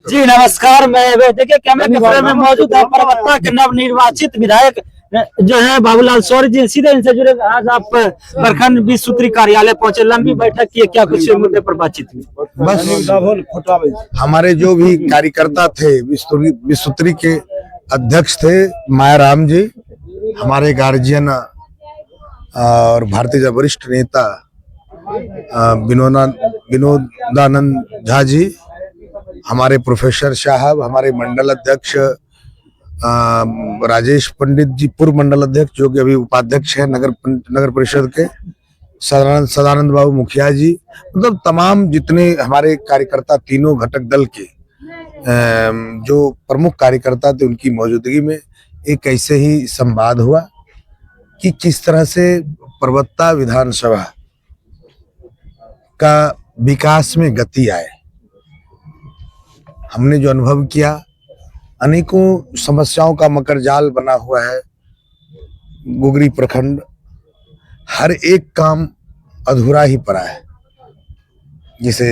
जी नमस्कार। मैं देखिए कैमरे के फ्रेम में मौजूद है परबत्ता के नवनिर्वाचित विधायक जो है बाबूलाल शौर्य जी। सीधे इनसे जुड़े। आज आप प्रखंड 20 सूत्री कार्यालय पहुंचे, लंबी बैठक की, क्या कुछ मुद्दे पर बातचीत हुई? बस हमारे जो भी कार्यकर्ता थे, 20 सूत्री के अध्यक्ष थे मायाराम जी, हमारे गार्जियन और भारतीय के वरिष्ठ नेता विनोदानंद झा जी, हमारे प्रोफेसर साहब, हमारे मंडल अध्यक्ष राजेश पंडित जी, पूर्व मंडल अध्यक्ष जो कि अभी उपाध्यक्ष है नगर परिषद के, सदानंद बाबू मुखिया जी, मतलब तमाम जितने हमारे कार्यकर्ता, तीनों घटक दल के जो प्रमुख कार्यकर्ता थे, उनकी मौजूदगी में एक ऐसे ही संवाद हुआ कि किस तरह से परबत्ता विधानसभा का विकास में गति आए। हमने जो अनुभव किया, अनेकों समस्याओं का मकर जाल बना हुआ है गुगरी प्रखंड, हर एक काम अधूरा ही पड़ा है। जैसे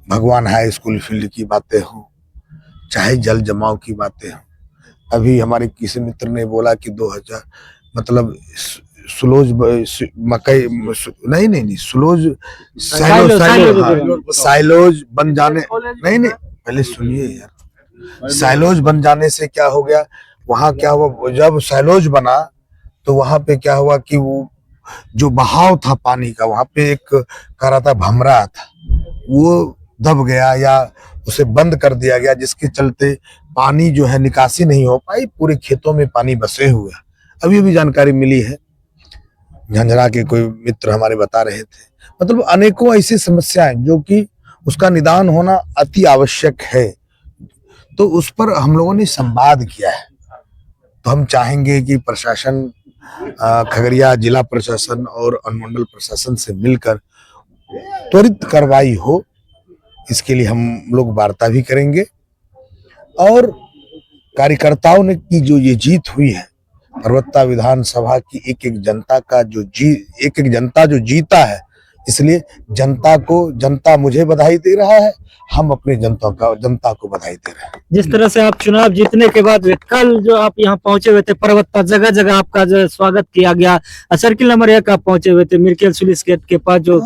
भगवान हाई स्कूल फील्ड की बातें हो, चाहे जल जमाव की बातें हो। अभी हमारे किसी मित्र ने बोला कि 2000 मतलब सुलोज मकई नहीं सुलोज साइलोज बन जाने, नहीं पहले सुनिए यार। साइलोज बन जाने से क्या हो गया, वहां क्या हुआ, जब साइलोज बना तो वहां पे क्या हुआ कि वो जो बहाव था पानी का, वहां पे एक कह रहा था भमरा था, वो दब गया या उसे बंद कर दिया गया, जिसके चलते पानी जो है निकासी नहीं हो पाई, पूरे खेतों में पानी बसे हुए। अभी भी जानकारी मिली है, झंझरा के कोई मित्र हमारे बता रहे थे। मतलब अनेकों ऐसी समस्याएं जो कि उसका निदान होना अति आवश्यक है, तो उस पर हम लोगों ने संवाद किया है। तो हम चाहेंगे कि प्रशासन, खगड़िया जिला प्रशासन और अनुमंडल प्रशासन से मिलकर त्वरित कार्रवाई हो, इसके लिए हम लोग वार्ता भी करेंगे। और कार्यकर्ताओं ने की जो ये जीत हुई है परबत्ता विधानसभा की, एक एक जनता जो जीता है, इसलिए जनता मुझे बधाई दे रहा है, हम अपने जनता को बधाई दे रहे हैं। जिस तरह से आप चुनाव जीतने के बाद कल जो आप यहाँ पहुंचे हुए थे परबत्ता, जगह जगह आपका जो स्वागत किया गया। सर्किल नंबर 1 आप पहुंचे हुए थे मिर्केल सुलिस गेट के पास, जो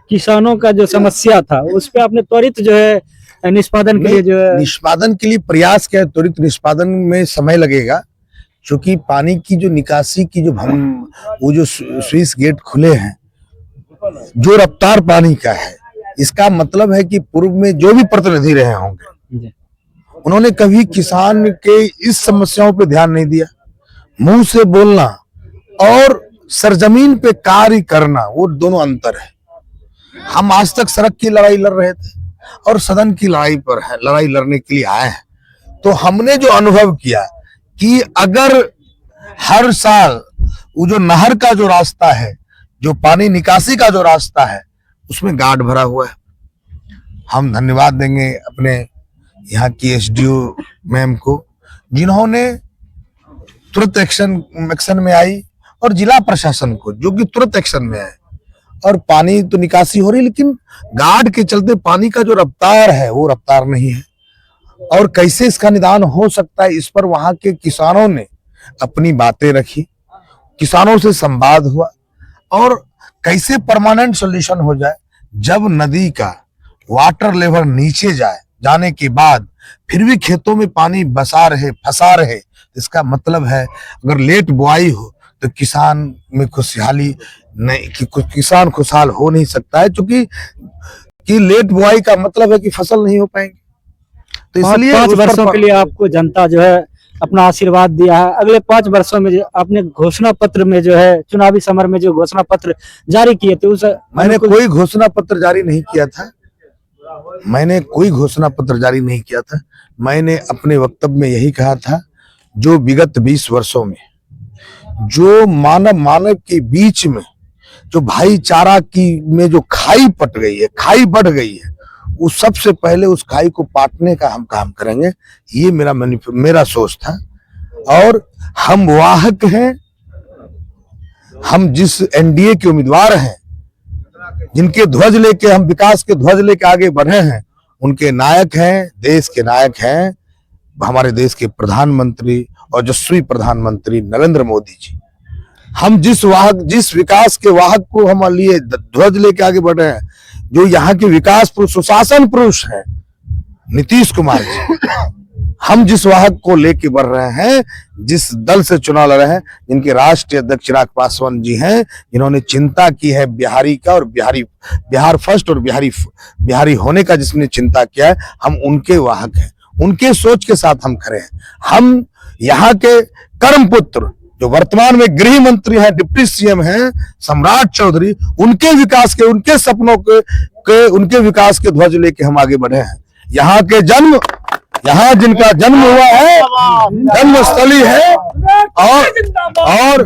किसानों का जो समस्या था उस पर आपने त्वरित जो है निष्पादन के लिए निष्पादन के लिए प्रयास किया। त्वरित निष्पादन में समय लगेगा, क्योंकि पानी की जो निकासी की वो जो स्विच गेट खुले हैं, जो रफ्तार पानी का है, इसका मतलब है कि पूर्व में जो भी प्रतिनिधि रहे होंगे, उन्होंने कभी किसान के इस समस्याओं पे ध्यान नहीं दिया। मुंह से बोलना और सरजमीन पे कार्य करना, वो दोनों अंतर है। हम आज तक सड़क की लड़ाई लड़ रहे थे और सदन की लड़ाई लड़ने के लिए आए हैं। तो हमने जो अनुभव किया कि अगर हर साल वो जो नहर का जो रास्ता है, जो पानी निकासी का जो रास्ता है, उसमें गाड भरा हुआ है। हम धन्यवाद देंगे अपने यहाँ की एसडीओ मैम को, जिन्होंने तुरंत एक्शन में आई, और जिला प्रशासन को जो कि तुरंत एक्शन में आए। और पानी तो निकासी हो रही, लेकिन गाड के चलते पानी का जो रफ्तार है वो रफ्तार नहीं है। और कैसे इसका निदान हो सकता है, इस पर वहां के किसानों ने अपनी बातें रखी, किसानों से संवाद हुआ, और कैसे परमानेंट सॉल्यूशन हो जाए। जब नदी का वाटर लेवल नीचे जाने के बाद फिर भी खेतों में पानी फंसा रहे, इसका मतलब है अगर लेट बुआई हो तो किसान में खुशहाली नहीं, कि किसान खुशहाल हो नहीं सकता है, क्योंकि लेट बुआई का मतलब है कि फसल नहीं हो पाएंगे। तो इसलिए 5 वर्षों के लिए आपको जनता जो है अपना आशीर्वाद दिया है। अगले 5 वर्षों में जो आपने घोषणा पत्र में जो है चुनावी समर में जो घोषणा पत्र जारी किए थे, उस मैंने कोई घोषणा पत्र जारी नहीं किया था। मैंने अपने वक्तव्य में यही कहा था, जो विगत 20 वर्षों में जो मानव के बीच में जो भाईचारा की में जो खाई बढ़ गई है, वो सबसे पहले उस खाई को पाटने का हम काम करेंगे। ये मेरा सोच था। और हम वाहक हैं, हम जिस एनडीए के उम्मीदवार हैं, जिनके ध्वज लेके हम विकास के ध्वज लेके आगे बढ़े हैं, उनके नायक हैं, देश के नायक हैं हमारे देश के प्रधानमंत्री और यशस्वी प्रधानमंत्री नरेंद्र मोदी जी। हम जिस विकास के वाहक को हम लिए ध्वज लेके आगे बढ़ रहे हैं, जो यहाँ के विकास पुरुष, सुशासन पुरुष हैं नीतीश कुमार जी, हम जिस वाहक को लेके बढ़ रहे हैं, जिस दल से चुनाव लड़ रहे हैं, जिनके राष्ट्रीय अध्यक्ष चिराग पासवान जी हैं, जिन्होंने चिंता की है बिहारी का और बिहार फर्स्ट और बिहारी होने का जिसने चिंता किया है, हम उनके वाहक हैं, उनके सोच के साथ हम खड़े हैं। हम यहाँ के कर्म पुत्र जो वर्तमान में गृह मंत्री हैं, डिप्टी सीएम हैं सम्राट चौधरी, उनके विकास के, उनके सपनों के उनके विकास के ध्वज लेके हम आगे बढ़े हैं। यहाँ जिनका जन्म हुआ है, जन्मस्थली है, और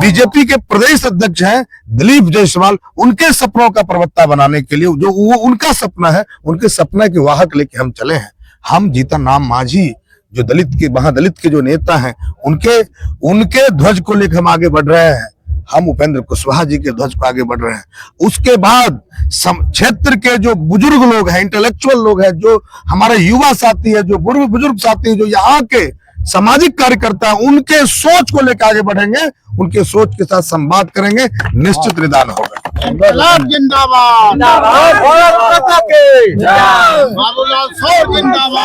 बीजेपी के प्रदेश अध्यक्ष हैं दिलीप जायसवाल, उनके सपनों का प्रवक्ता बनाने के लिए जो वो उनका सपना है, उनके सपना के वाहक लेके हम चले हैं। हम जीतन राम मांझी जो महादलित के जो नेता हैं, उनके ध्वज को लेकर हम आगे बढ़ रहे हैं। हम उपेंद्र कुशवाहा जी के ध्वज को आगे बढ़ रहे हैं। उसके बाद क्षेत्र के जो बुजुर्ग लोग हैं, इंटेलेक्चुअल लोग हैं, जो हमारे युवा साथी है, जो बुजुर्ग साथी है, जो यहाँ के सामाजिक कार्यकर्ता हैं, उनके सोच को लेकर आगे बढ़ेंगे, उनके सोच के साथ संवाद करेंगे, निश्चित निदान होगा। जिंदाबाद जिंदाबाद बाबूलाल जिंदाबाद।